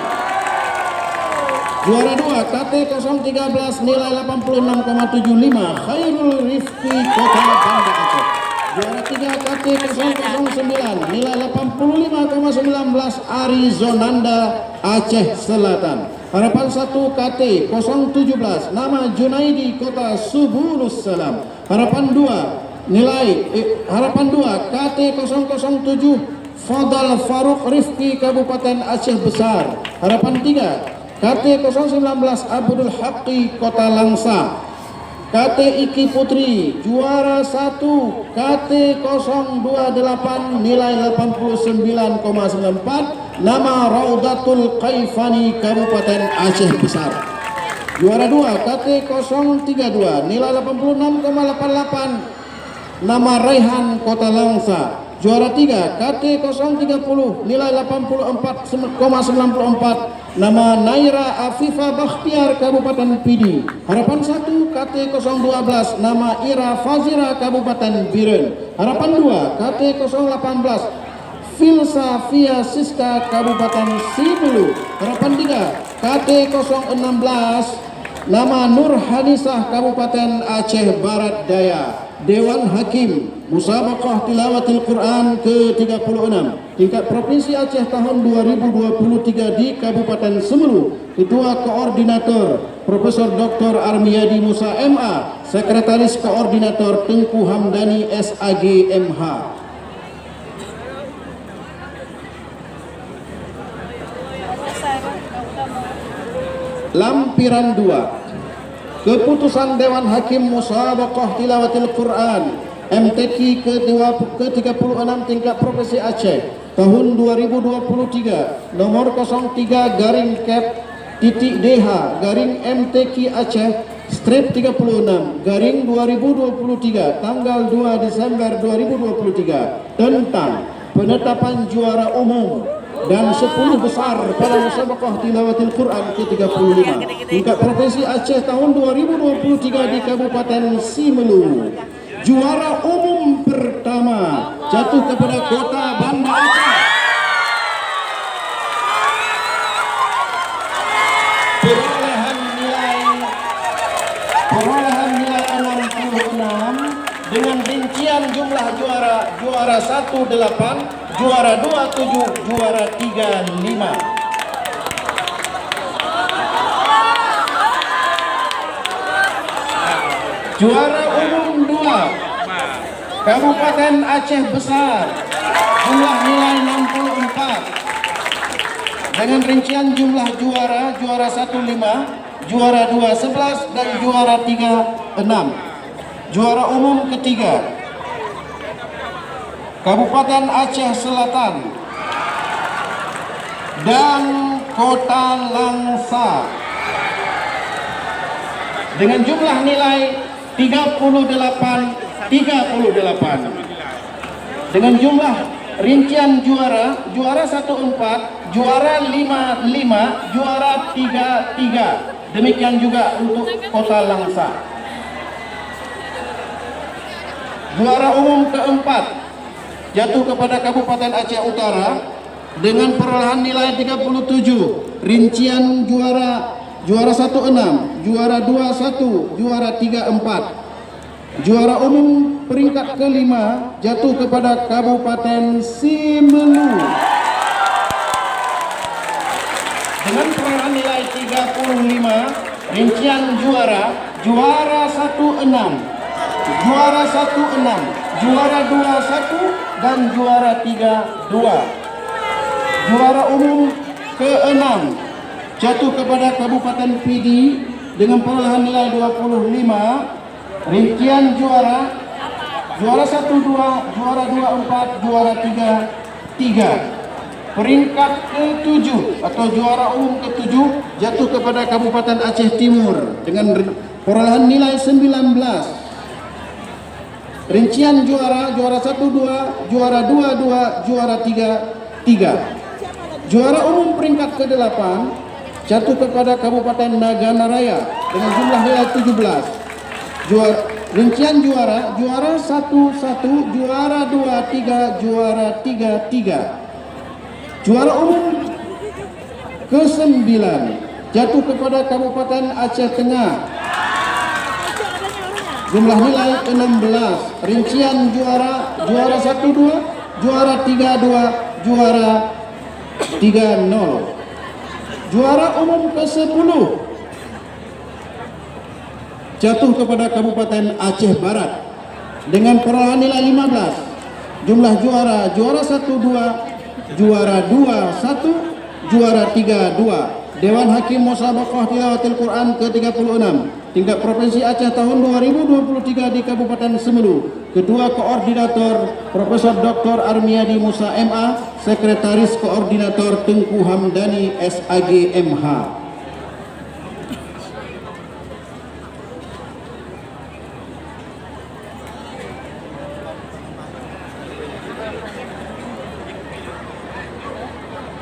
Juara 2 KT013 nilai 86,75 Khairul Rifki Kota Banda Aceh. Juara 3 KT009 nilai 85,19 Arizonanda Aceh Selatan. Harapan 1 KT017 nama Junaidi Kota Subulus Salam. Harapan 2 KT007 Fadal Faruk Rifki Kabupaten Aceh Besar. Harapan 3 KT019 Abdul Haqqi Kota Langsa. KTIK Putri juara 1 KT028 nilai 89,94 nama Raudatul Qaifani Kabupaten Aceh Besar. Juara 2 KT032 nilai 86,88 nama Raihan Kota Langsa. Juara 3 KT 030 nilai 84,94 nama Naira Afifa Bakhtiar Kabupaten Pidi. Harapan 1 KT 012 nama Ira Fazira Kabupaten Biren. Harapan 2 KT 018 Filsa Fia Siska Kabupaten Sibulu. Harapan 3 KT 016 nama Nur Hanisah Kabupaten Aceh Barat Daya. Dewan Hakim Musabaqah Tilawatil Quran ke-36 tingkat Provinsi Aceh tahun 2023 di Kabupaten Semelu. Ketua Koordinator Profesor Dr. Armiyadi Musa MA. Sekretaris Koordinator Tengku Hamdani SAG MH. Lampiran 2 Keputusan Dewan Hakim Musabaqah Tilawatil Quran MTQ ke-36 tingkat Provinsi Aceh tahun 2023 nomor 03/Cap.DH/MTQ Aceh strip 36 /2023 tanggal 2 Desember 2023 tentang penetapan juara umum dan 10 besar pada Musabaqah Tilawatil Quran ke-35 tingkat Provinsi Aceh tahun 2023 di Kabupaten Simelu. Juara umum pertama jatuh kepada Kota Banda Aceh. Perolehan nilai 66 dengan rincian jumlah juara 18, juara 27, juara 35. Juara umum 2 Kabupaten Aceh Besar, jumlah nilai 64 dengan rincian jumlah juara 1 5, juara 2 11 dan juara 3 6. Juara umum ketiga Kabupaten Aceh Selatan dan Kota Langsa dengan jumlah nilai 38 dengan jumlah rincian juara 14, juara 55, juara 33. Demikian juga untuk Kota Langsa. Juara umum keempat jatuh kepada Kabupaten Aceh Utara dengan perolehan nilai 37. Rincian juara 16, juara 21, juara 34. Juara umum peringkat kelima jatuh kepada Kabupaten Simelu dengan perolehan nilai 35. Rincian juara 16, juara 16, juara 21 dan juara 32. Juara umum ke-6 jatuh kepada Kabupaten Pidi dengan perolehan nilai 25. Rincian juara 1 2, juara 2 4, juara 3 3. Peringkat ke-7 atau juara umum ke-7 jatuh kepada Kabupaten Aceh Timur dengan perolehan nilai 19. Rincian juara 1 2, juara 2 2, juara 3 3. Juara umum peringkat ke-8 jatuh kepada Kabupaten Nagana Raya dengan jumlah nilai 17. Rincian juara 1 1, juara 2 3, juara 3 3. Juara umum ke-9 jatuh kepada Kabupaten Aceh Tengah. Jumlah nilai 16. Rincian juara 1 2, juara 3 2, juara 3 0. Juara umum ke-10 jatuh kepada Kabupaten Aceh Barat dengan perolehan nilai 15. Jumlah juara 1 2, juara 2 1, juara 3 2. Dewan Hakim Musabaqah Tilawatil Quran ke-36 tingkat Provinsi Aceh tahun 2023 di Kabupaten Semelu. Ketua Koordinator Profesor Dr. Armiyadi Musa MA. Sekretaris Koordinator Tengku Hamdani SAG MH.